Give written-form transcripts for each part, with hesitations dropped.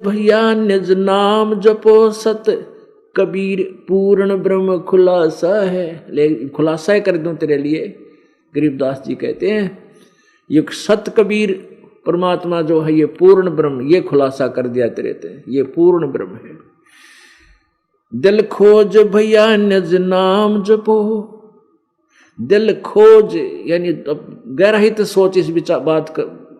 भैया निज नाम जपो सत कबीर पूर्ण ब्रह्म खुलासा है। ले खुलासा कर दूं तेरे लिए, गरीबदास जी कहते हैं ये सत कबीर परमात्मा जो है ये पूर्ण ब्रह्म, ये खुलासा कर दिया तेरे ते, ये पूर्ण ब्रह्म है। दिल खोज भैया निज नाम जपो, दिल खोज यानी गहराई से सोच इस बात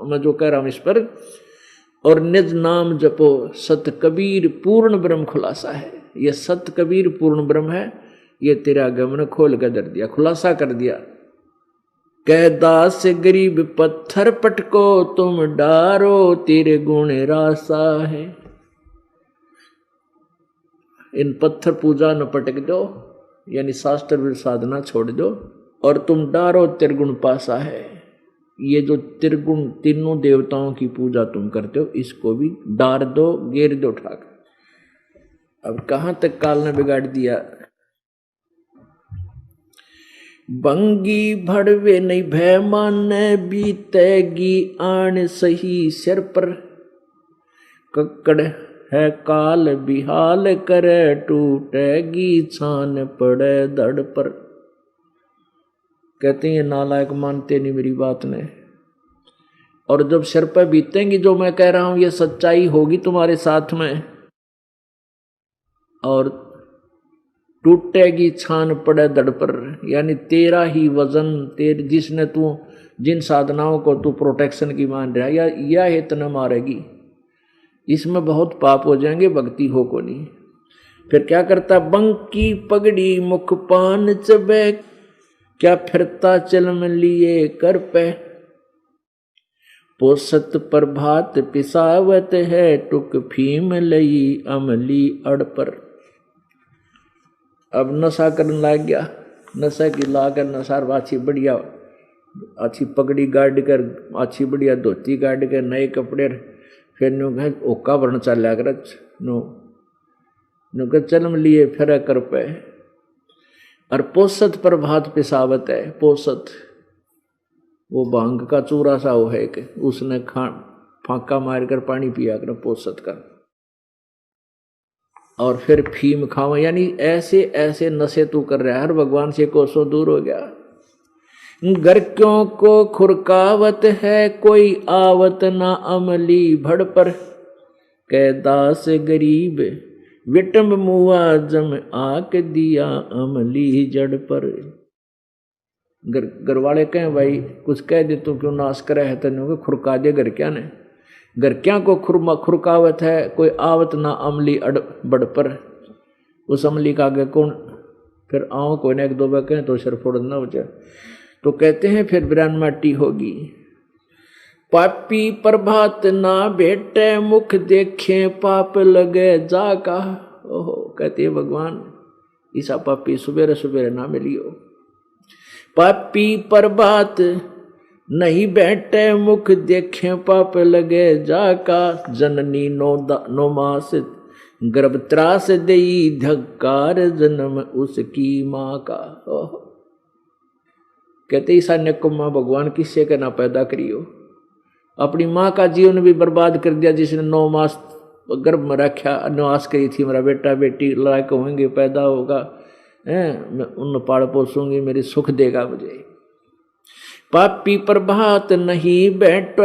मैं जो कह रहा हूं इस पर, और निज नाम जपो सत कबीर पूर्ण ब्रह्म खुलासा है। ये सत कबीर पूर्ण ब्रह्म है, ये तेरा गमन खोल कर दर दिया, खुलासा कर दिया। कह दास गरीब पत्थर पटको तुम डारो तेरे गुण रासा है। इन पत्थर पूजा न पटक दो, यानी शास्त्र साधना छोड़ दो, और तुम डारो त्रिगुण पासा है। ये जो त्रिगुण तीनों देवताओं की पूजा तुम करते हो इसको भी डार दो, गेर दो उठाकर। अब कहां तक काल ने बिगाड़ दिया। बंगी भड़वे नहीं भय माने बीतेगी आन सही सिर पर, कक्कड़ है काल बिहाल करे टूटेगी छान पड़े धड़ पर। कहते हैं नालायक मानते नहीं मेरी बात ने, और जब सिर पर बीतेंगी जो मैं कह रहा हूं ये सच्चाई होगी तुम्हारे साथ में, और टूटेगी छान पड़े धड़ पर, यानी तेरा ही वजन तेरे जिसने तू जिन साधनाओं को तू प्रोटेक्शन की मान रहा है या इतना मारेगी, इसमें बहुत पाप हो जाएंगे, भक्ति हो को नहीं। फिर क्या करता, बंकी पगड़ी मुख पान चबे क्या फिरता चल में लिए कर पे, पोसत प्रभात पिसावत है टुक फीम लई अमली अड़ पर। अब नशा करने लग गया, नशा की लाकर नशा अच्छी बढ़िया अच्छी पगड़ी गाड़ कर अच्छी बढ़िया धोती गाड़ कर नए कपड़े, फिर न्यू कह ओका भरन चल कर न्यू चलम लिए फिर कर पे। और पोसत प्रभात पिसावत है, पोसत वो भांग का चूरा सा वो है कि उसने फांका मार कर पानी पिया कर पोसत का, और फिर फीम खावा, यानी ऐसे ऐसे नशे तू कर रहा है, हर भगवान से कोसों दूर हो गया। घर क्यों को खुरकावत है कोई आवत ना अमली भड़ पर, कह दास गरीब विटम मुआ जम आक दिया अमली जड़ पर। घर वाले कहें भाई कुछ कह दे तू क्यों नाश करे है, तेन खुरका दे घर क्या ने, घर क्या को खुरकावत है कोई आवत ना अमली बड़ पर। उस अमली का आगे कौन, फिर आओ कोई ना एक दो बार कहें तो सिर फोड़ ना हो जाए, तो कहते हैं फिर बिरान माटी होगी। पापी प्रभात ना बेटे मुख देखे पाप लगे जाका। ओहो, कहते हैं भगवान ईसा पापी सुबेरे सुबेरे ना मिलियो। पापी प्रभात नहीं बैठे मुख देखे पाप लगे जाका, जननी नो मास गर्भ त्रास देई धक्कार जन्म उसकी माँ का। ओहो, कहते ईसा ने को माँ भगवान किससे के ना पैदा करियो, अपनी माँ का जीवन भी बर्बाद कर दिया जिसने 9 मास गर्भ में रखा, अनुवास करी थी मेरा बेटा बेटी लायक होंगे पैदा होगा, मैं उन पाल पोसूंगी मेरी सुख देगा मुझे। पापी प्रभात नहीं बैठ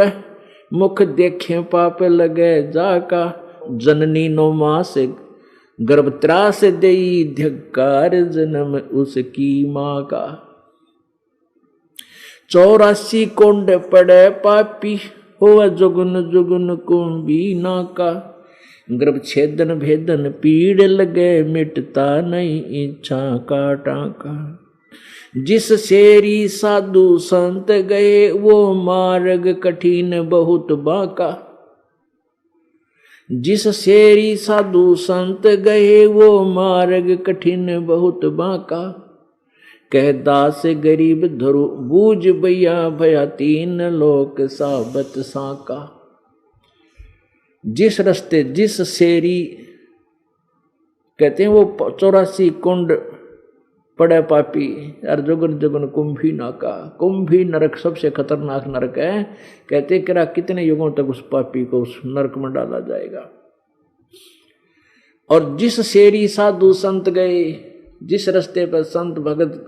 मुख देखे पाप लगे जाका, जननी 9 मास गर्भ त्रास देई धिक्कार जन्म उसकी माँ का। 84 कोंड पड़े पापी हो जुगन जुगन कुंभी नाका, गर्भ छेदन भेदन पीड़ लगे मिटता नहीं इच्छा का टाका। जिस शेरी साधु संत गए वो मार्ग कठिन बहुत बाका, जिस शेरी साधु संत गए वो मार्ग कठिन बहुत बाका। कह दास गरीब धरु बूझ भैया भया 3 लोक साबत साका। जिस रास्ते जिस शेरी कहते हैं वो 84 कुंड पड़े पापी और जुगन जुगन कुंभी नाका। कुंभी नरक सबसे खतरनाक नरक है, कहते किरा कितने युगों तक उस पापी को उस नरक में डाला जाएगा। और जिस शेरी साधु संत गए, जिस रास्ते पर संत भगत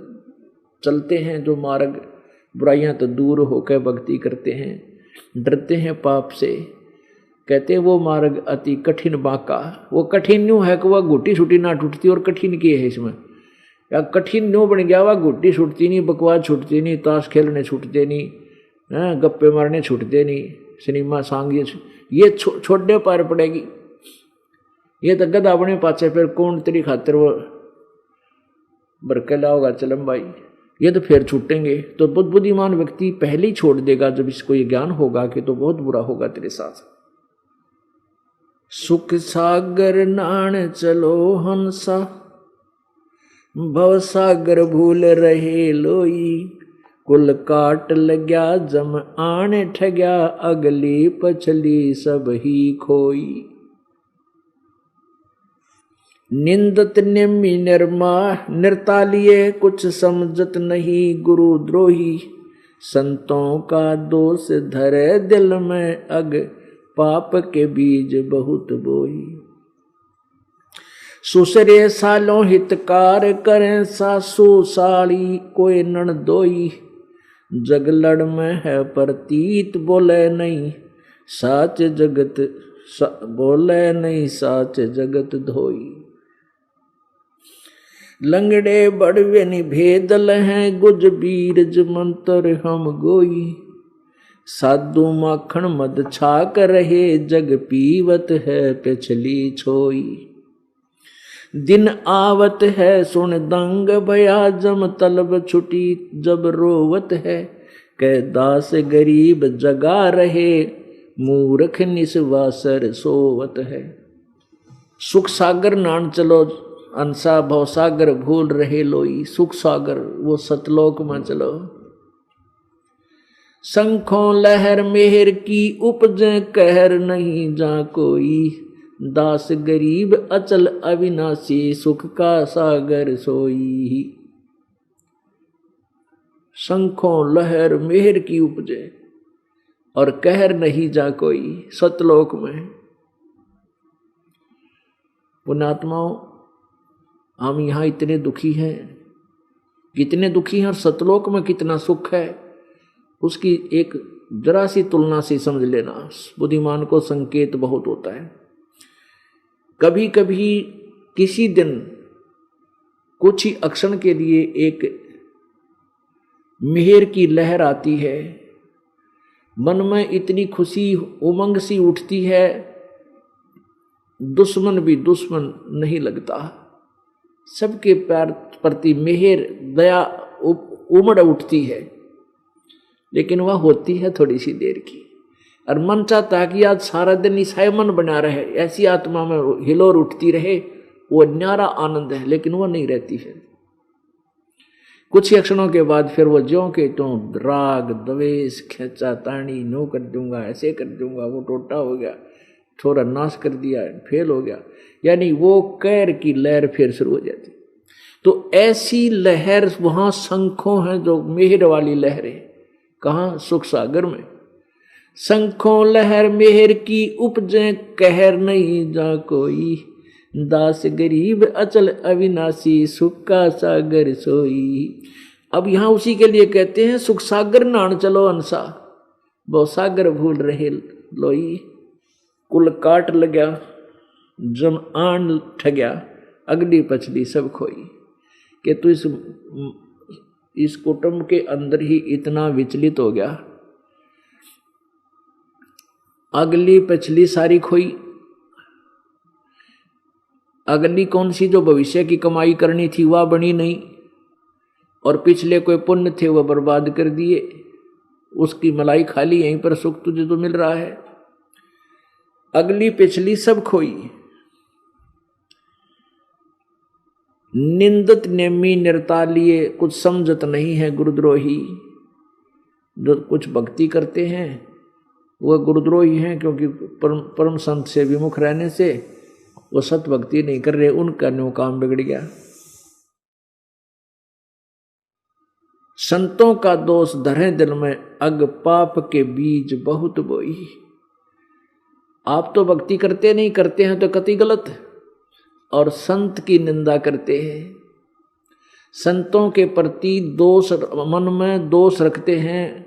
चलते हैं, जो मार्ग बुराइयां तो दूर होकर भक्ति करते हैं, डरते हैं पाप से, कहते वो मार्ग अति कठिन बाका। वो कठिन न्यू है कि वह घुट्टी छुट्टी ना टूटती, और कठिन की है इसमें, या कठिन न्यू बन गया, वह घुट्टी छूटती नहीं, बकवास छूटती नहीं, ताश खेलने छूटते नहीं, गप्पे मारने छूटते नहीं, सिनेमा सांग ये छोड़ने पार पड़ेगी। ये तो गधा बने पाचे, फिर कौन तेरी खातिर वो बरकला होगा चलम भाई, ये तो फिर छूटेंगे। तो बुद्धिमान व्यक्ति पहले ही छोड़ देगा जब इसको ये ज्ञान होगा कि तो बहुत बुरा होगा तेरे साथ। सुख सागर नाण चलो हंसा, भव सागर भूल रहे लोई, कुल काट लग्या जम आने ठग्या, अगली पछली सब ही खोई। निंदत निम्मी निर्मा निर्तालिए, कुछ समझत नहीं गुरु द्रोही, संतों का दोष धरे दिल में, अग पाप के बीज बहुत बोई। सुसरे सालों हितकार करें, सासु साड़ी कोई नणदोई, जग लड़ में है प्रतीत बोले नहीं, साच जगत बोले नहीं, साच जगत धोई। लंगड़े बड़वे निभेदल हैं, गुज बीरज मंत्र हम गोई, साधु माखन मद छाक रहे, जग पीवत है पिछली छोई। दिन आवत है सुन दंग भया, जम तलब छुटी जब रोवत है, कै दास गरीब जगा रहे, मूर्ख निस्वासर सोवत है। सुख सागर नान चलो अंसा, भव सागर भूल रहे लोई। सुख सागर वो सतलोक में चलो। शंखों लहर मेहर की उपजे, कहर नहीं जा कोई, दास गरीब अचल अविनाशी, सुख का सागर सोई। शंखों लहर मेहर की उपजे और कहर नहीं जा कोई, सतलोक में। पुण्यात्माओं, हम यहां इतने दुखी हैं, कितने दुखी हैं, और सतलोक में कितना सुख है, उसकी एक जरा सी तुलना से समझ लेना। बुद्धिमान को संकेत बहुत होता है। कभी कभी किसी दिन कुछ ही अक्षण के लिए एक मेहर की लहर आती है, मन में इतनी खुशी उमंग सी उठती है, दुश्मन भी दुश्मन नहीं लगता। सबके प्यार प्रति मेहर दया उमड़ उठती है, लेकिन वह होती है थोड़ी सी देर की। और मन चाहता है कि आज सारा दिन ईसाई मन बना रहे, ऐसी आत्मा में हिलोर उठती रहे, वो न्यारा आनंद है, लेकिन वो नहीं रहती है। कुछ ही क्षणों के बाद फिर वो ज्यों के त्यों राग द्वेष खेचा तानी, नो कर दूंगा, ऐसे कर दूंगा, वो टोटा हो गया, थोड़ा नाश कर दिया, फेल हो गया, यानी वो कैर की लहर फिर शुरू हो जाती। तो ऐसी लहर वहां शंखों हैं, जो मेहर वाली लहरें, कहाँ? सुख सागर में। शंखों लहर मेहर की उपजे, कहर नहीं जा कोई, दास गरीब अचल अविनाशी, सुख का सागर सोई। अब यहां उसी के लिए कहते हैं, सुख सागर नान चलो अंसा, वो सागर भूल रहे लोई, कुल काट लग्या जम आन ठग्या, अगली पछली सब खोई। कि तू इस कुटुंब के अंदर ही इतना विचलित हो गया, अगली पिछली सारी खोई। अगली कौन सी? जो भविष्य की कमाई करनी थी वह बनी नहीं, और पिछले कोई पुण्य थे वह बर्बाद कर दिए, उसकी मलाई खाली, यहीं पर सुख तुझे तो मिल रहा है। अगली पिछली सब खोई। निंदत नेमी निर्तालिए, कुछ समझत नहीं है गुरुद्रोही। जो कुछ भक्ति करते हैं वह गुरुद्रोही हैं, क्योंकि परम संत से विमुख रहने से वो सत भक्ति नहीं कर रहे, उनका न्यू काम बिगड़ गया। संतों का दोष धरे दिल में, अग पाप के बीज बहुत बोई। आप तो भक्ति करते नहीं, करते हैं तो कति गलत, और संत की निंदा करते हैं, संतों के प्रति दोष, मन में दोष रखते हैं,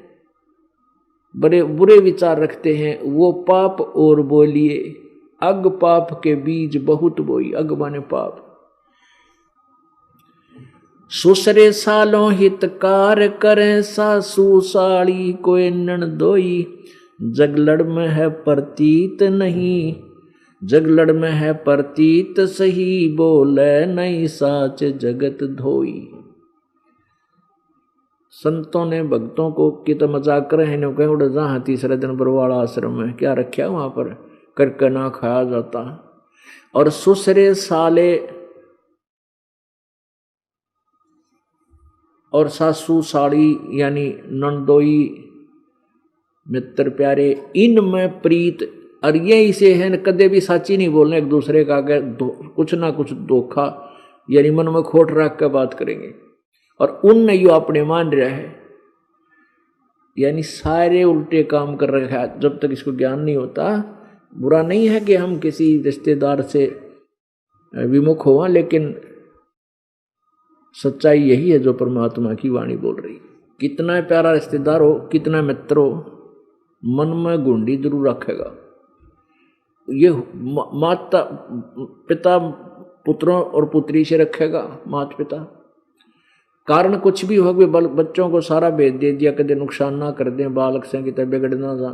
बड़े बुरे विचार रखते हैं, वो पाप और बोलिए। अग पाप के बीज बहुत बोई, अग माने पाप। सुसरे सालों हितकार करें सासू साड़ी कोई नणदोई, जगलड़ में है प्रतीत नहीं, जगलड़ में है प्रतीत सही, बोले नहीं साच जगत धोई। संतों ने भक्तों को कित मजाक कर रहे हैं, कहीं जहाँ तीसरे दिन बरवाड़ा आश्रम में क्या रखा वहां पर, करके ना खाया जाता। और सुसरे साले और सासू साड़ी यानी नंदोई मित्र प्यारे, इनमें प्रीत, और ये इसे है कदे भी साची नहीं बोलने एक दूसरे का, कुछ ना कुछ धोखा यानी मन में खोट रख कर बात करेंगे। और उन यो अपने मान रहा है, यानी सारे उल्टे काम कर रखा है जब तक इसको ज्ञान नहीं होता। बुरा नहीं है कि हम किसी रिश्तेदार से विमुख हुआ, लेकिन सच्चाई यही है जो परमात्मा की वाणी बोल रही। कितना प्यारा रिश्तेदार हो, कितना मित्र हो, मन में गुंडी जरूर रखेगा। ये माता पिता पुत्रों और पुत्री से रखेगा, माता पिता, कारण कुछ भी हो, बच्चों को सारा भेज दे दिया, कदे नुकसान ना कर दें, बालक से कितने बिगड़ ना जा।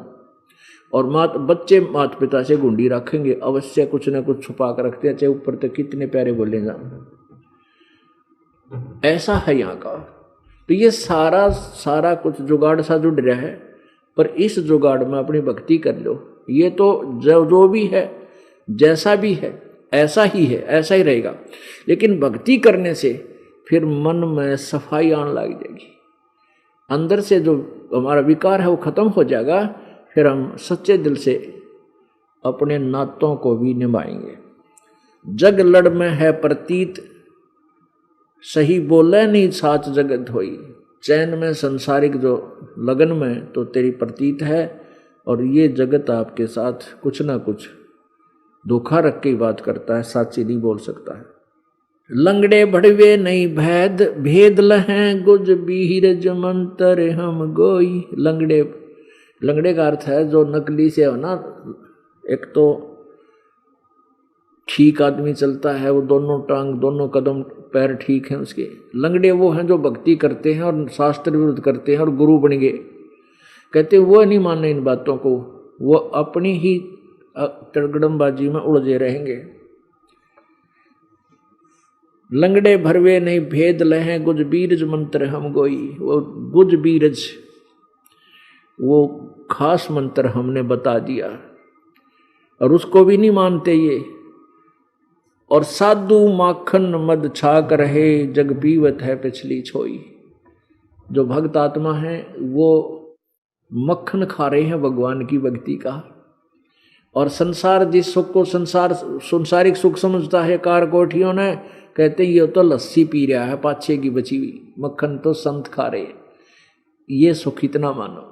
और बच्चे माता पिता से गुंडी रखेंगे, अवश्य कुछ ना कुछ छुपा कर रखते हैं, चाहे ऊपर तक कितने प्यारे बोले जा। ऐसा है यहाँ का। तो ये सारा कुछ जुगाड़ सा जुड़ रहा है, पर इस जुगाड़ में अपनी भक्ति कर लो। ये तो जो भी है, जैसा भी है, ऐसा ही है, ऐसा ही रहेगा। लेकिन भक्ति करने से फिर मन में सफाई आने लग जाएगी, अंदर से जो हमारा विकार है वो खत्म हो जाएगा। फिर हम सच्चे दिल से अपने नातों को भी निभाएंगे। जग लड़ में है प्रतीत सही, बोले नहीं साच जगत होई। चैन में संसारिक जो लगन में तो तेरी प्रतीत है, और ये जगत आपके साथ कुछ ना कुछ धोखा रख के बात करता है, साची नहीं बोल सकता है। लंगड़े भड़वे नहीं भेद, भेद लहें गुज बीरज मंतर हम गोई। लंगड़े का अर्थ है जो नकली से हो ना, एक तो ठीक आदमी चलता है, वो दोनों टांग दोनों कदम पैर ठीक हैं उसके। लंगड़े वो हैं जो भक्ति करते हैं और शास्त्र विरुद्ध करते हैं और गुरु बन गए, कहते वो नहीं मानने इन बातों को, वो अपनी ही तड़गड़मबाजी में उलझे रहेंगे। लंगड़े भरवे नहीं भेद लहें गुज बीरज मंत्र हम गोई। वो गुज बीरज वो खास मंत्र हमने बता दिया और उसको भी नहीं मानते ये। और साधु माखन मद छाक रहे जग पीवत है पिछली छोई। जो भक्त आत्मा है वो मक्खन खा रहे हैं भगवान की भक्ति का। और संसार जिस सुख को संसारिक सुख समझता है कार कोठियों ने, कहते ये तो लस्सी पी रहा है पाछे की बची हुई, मक्खन तो संत खा रहे। ये सुख इतना मानो।